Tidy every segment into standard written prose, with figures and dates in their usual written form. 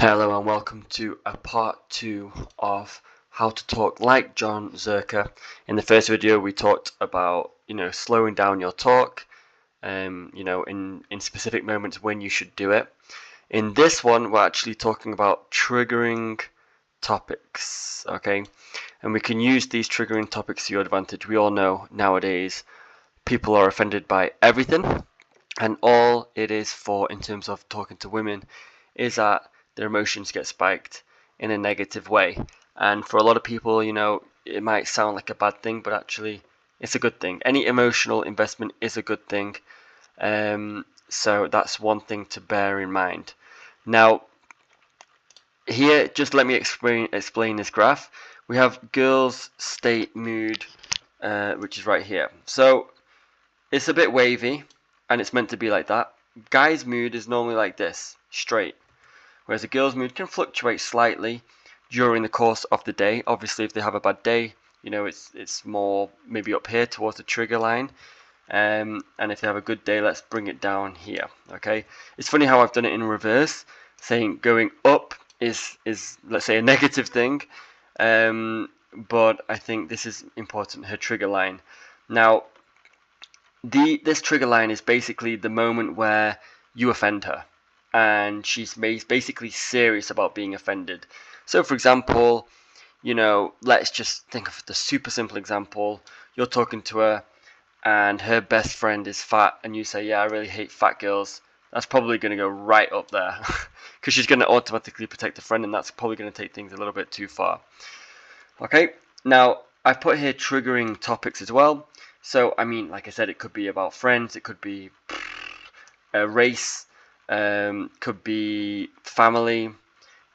Hello and welcome to a part 2 of how to talk like Jon ZHERKA. In the first video we talked about, slowing down your talk, in specific moments when you should do it. In this one we're actually talking about triggering topics, okay? And we can use these triggering topics to your advantage. We all know nowadays people are offended by everything, and all it is for in terms of talking to women is that their emotions get spiked in a negative way. And for a lot of people, it might sound like a bad thing, but actually it's a good thing. Any emotional investment is a good thing. So that's one thing to bear in mind. Now, here, just let me explain this graph. We have girls' state mood, which is right here. So it's a bit wavy, and it's meant to be like that. Guys' mood is normally like this, straight. Whereas a girl's mood can fluctuate slightly during the course of the day. Obviously, if they have a bad day, it's more maybe up here towards the trigger line. And if they have a good day, let's bring it down here. Okay, it's funny how I've done it in reverse, saying going up is let's say a negative thing, but I think this is important. Her trigger line. Now, this trigger line is basically the moment where you offend her, and she's basically serious about being offended. So for example, let's just think of the super simple example. You're talking to her and her best friend is fat, and you say, yeah, I really hate fat girls. That's probably going to go right up there because she's going to automatically protect the friend, and that's probably going to take things a little bit too far. Okay, now I put here triggering topics as well. So I mean, like I said, it could be about friends, it could be a race, could be family,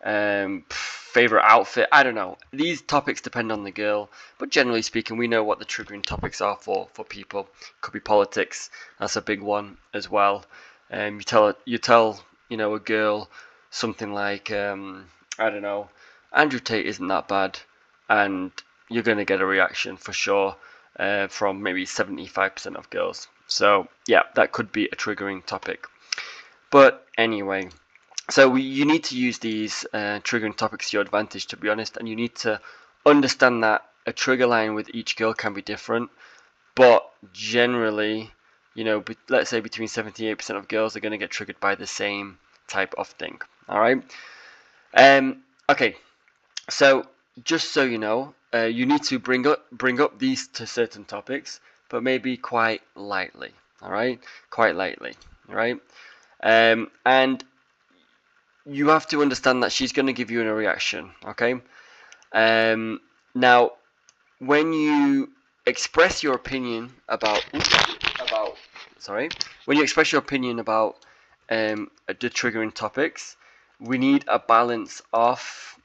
favorite outfit. I don't know. These topics depend on the girl, but generally speaking, we know what the triggering topics are for people. Could be politics. That's a big one as well. You tell a girl something like I don't know, Andrew Tate isn't that bad, and you're going to get a reaction for sure from maybe 75% of girls. So yeah, that could be a triggering topic. But anyway, so you need to use these triggering topics to your advantage, to be honest, and you need to understand that a trigger line with each girl can be different, but generally, let's say between 78% of girls are going to get triggered by the same type of thing. All right. Okay. So just so you know, you need to bring up these to certain topics, but maybe quite lightly. All right, quite lightly. All right. And you have to understand that she's going to give you a reaction, okay? Now, when you express your opinion about the triggering topics, we need a balance of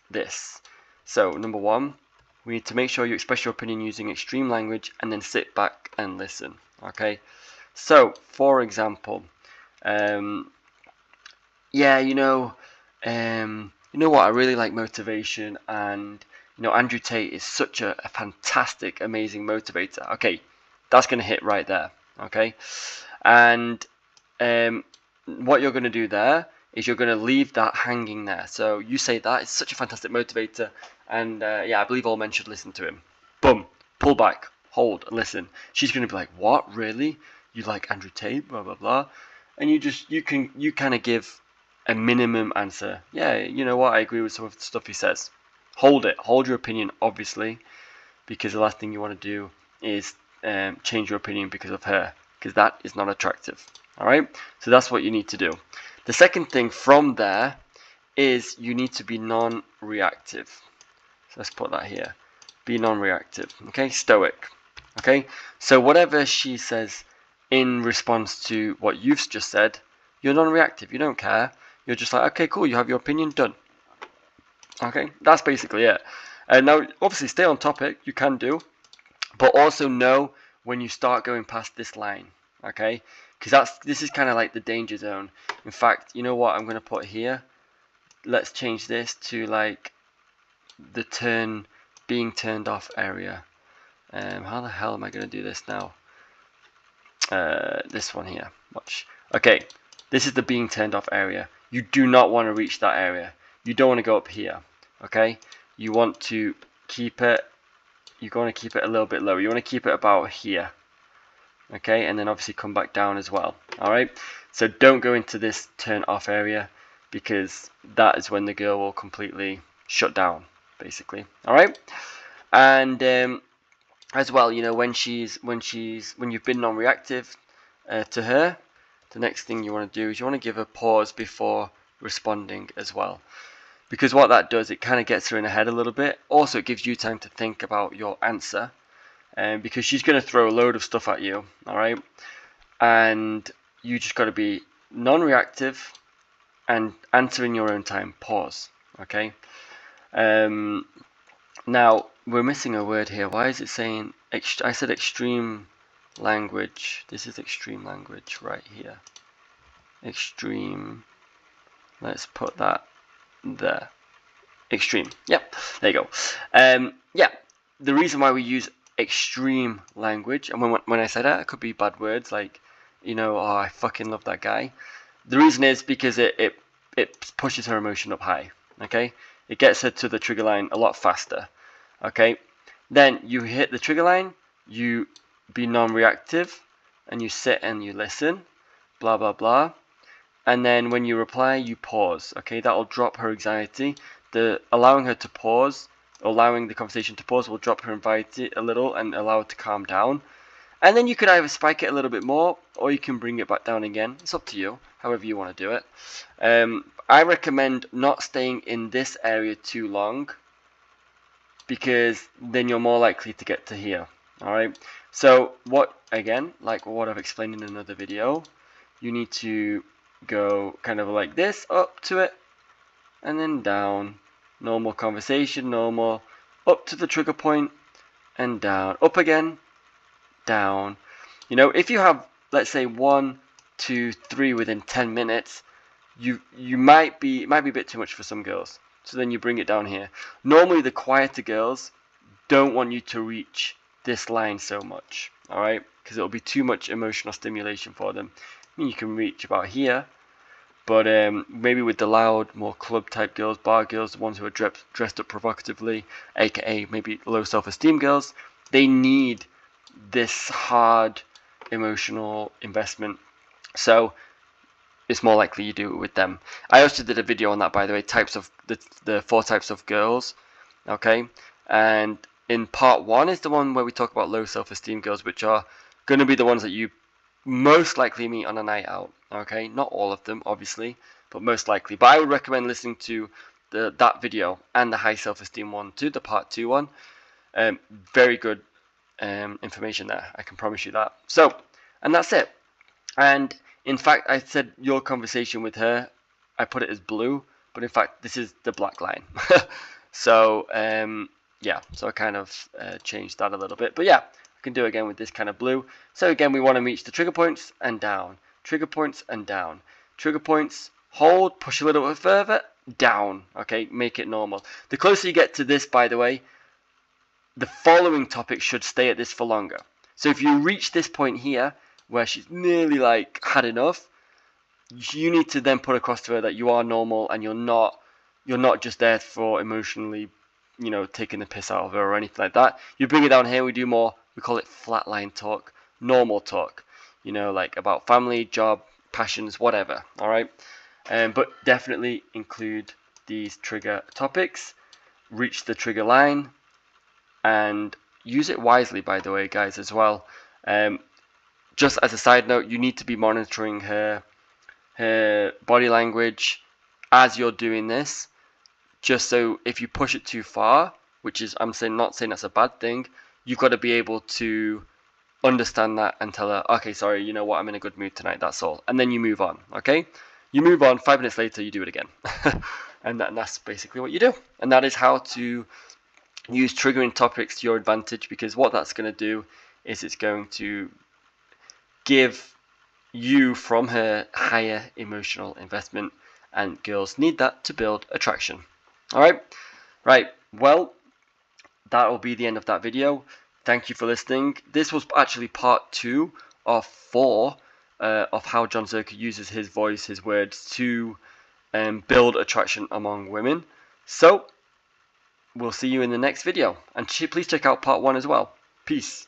this. So, number one, we need to make sure you express your opinion using extreme language and then sit back and listen, okay? So, for example, yeah, you know what, I really like motivation, and Andrew Tate is such a fantastic, amazing motivator. Okay, that's going to hit right there. Okay, and what you're going to do there is you're going to leave that hanging there. So you say that it's such a fantastic motivator, and yeah, I believe all men should listen to him. Boom, pull back, hold, and listen. She's going to be like, what, really? You like Andrew Tate, blah blah blah, and you kind of give a minimum answer. Yeah, you know what, I agree with some of the stuff he says. Hold your opinion, obviously, because the last thing you want to do is change your opinion because of her, because that is not attractive. All right, so that's what you need to do. The second thing from there is you need to be non-reactive. So let's put that here. Be non-reactive. Okay, stoic. Okay, so whatever she says in response to what you've just said, you're non-reactive. You don't care. You're just like, okay, cool, you have your opinion, done. Okay, that's basically it. And now, obviously, stay on topic, you can do, but also know when you start going past this line, okay? Because this is kind of like the danger zone. In fact, you know what I'm going to put here? Let's change this to like the being turned off area. How the hell am I going to do this now? This one here, watch. Okay, this is the being turned off area. you do not want to reach that area. You don't want to go up here, okay? You want to keep it, you're going to keep it a little bit lower. You want to keep it about here, okay? And then obviously come back down as well, all right? So don't go into this turn off area, because that is when the girl will completely shut down, basically, all right? And as well, you know, when you've been non-reactive to her, the next thing you want to do is you want to give a pause before responding as well, because what that does, it kind of gets her in her head a little bit. Also, it gives you time to think about your answer, because she's going to throw a load of stuff at you, all right? And you just got to be non-reactive and answer in your own time. Pause, okay? Now we're missing a word here. Why is it saying I said extreme language? This is extreme language right here. Extreme. Let's put that there. Extreme. Yep, there you go. Yeah, the reason why we use extreme language, and when I say that, it could be bad words like, you know, oh, I fucking love that guy. The reason is because it pushes her emotion up high. Okay, it gets her to the trigger line a lot faster. Okay, then you hit the trigger line, you be non-reactive, and you sit and you listen, blah blah blah, and then when you reply, you pause. Okay, that will drop her anxiety. Allowing her to pause, allowing the conversation to pause, will drop her anxiety a little and allow her to calm down. And then you could either spike it a little bit more, or you can bring it back down again. It's up to you, however you want to do it. I recommend not staying in this area too long, because then you're more likely to get to here. Alright, so again, like what I've explained in another video, you need to go kind of like this, up to it, and then down. Normal conversation, normal, up to the trigger point, and down, up again, down. You know, if you have, let's say, 1, 2, 3 within 10 minutes, you might be, it might be a bit too much for some girls. So then you bring it down here. Normally the quieter girls don't want you to reach this line so much, all right? Because it'll be too much emotional stimulation for them. I mean, you can reach about here, but maybe with the loud, more club type girls, bar girls, the ones who are dressed up provocatively, aka maybe low self-esteem girls, they need this hard emotional investment. So it's more likely you do it with them. I also did a video on that, by the way, types of the 4 types of girls, okay? And in part 1 is the one where we talk about low self-esteem girls, which are going to be the ones that you most likely meet on a night out, okay? Not all of them, obviously, but most likely. But I would recommend listening to that video and the high self-esteem one too, the part 2 one. Very good information there, I can promise you that. So, and that's it. And in fact, I said your conversation with her, I put it as blue, but in fact, this is the black line. So, yeah, so I kind of changed that a little bit. But yeah, I can do it again with this kind of blue. So again, we want to reach the trigger points and down. Trigger points and down. Trigger points, hold, push a little bit further, down. Okay, make it normal. The closer you get to this, by the way, the following topic should stay at this for longer. So if you reach this point here, where she's nearly like had enough, you need to then put across to her that you are normal and you're not just there for emotionally, you know, taking the piss out of her or anything like that. You bring it down here, we do more, we call it flatline talk, normal talk, you know, like about family, job, passions, whatever, all right? But definitely include these trigger topics, reach the trigger line, and use it wisely, by the way, guys, as well. Just as a side note, you need to be monitoring her body language as you're doing this, just so if you push it too far, which is, I'm not saying that's a bad thing, you've got to be able to understand that and tell her, okay, sorry, you know what, I'm in a good mood tonight, that's all. And then you move on, okay? You move on, 5 minutes later, you do it again. And that's basically what you do. And that is how to use triggering topics to your advantage, because what that's going to do is it's going to give you from her higher emotional investment, and girls need that to build attraction. All right, well, that will be the end of that video. Thank you for listening. This was actually part 2 of 4 of how Jon ZHERKA uses his voice, his words to build attraction among women. So we'll see you in the next video, and please check out part 1 as well. Peace.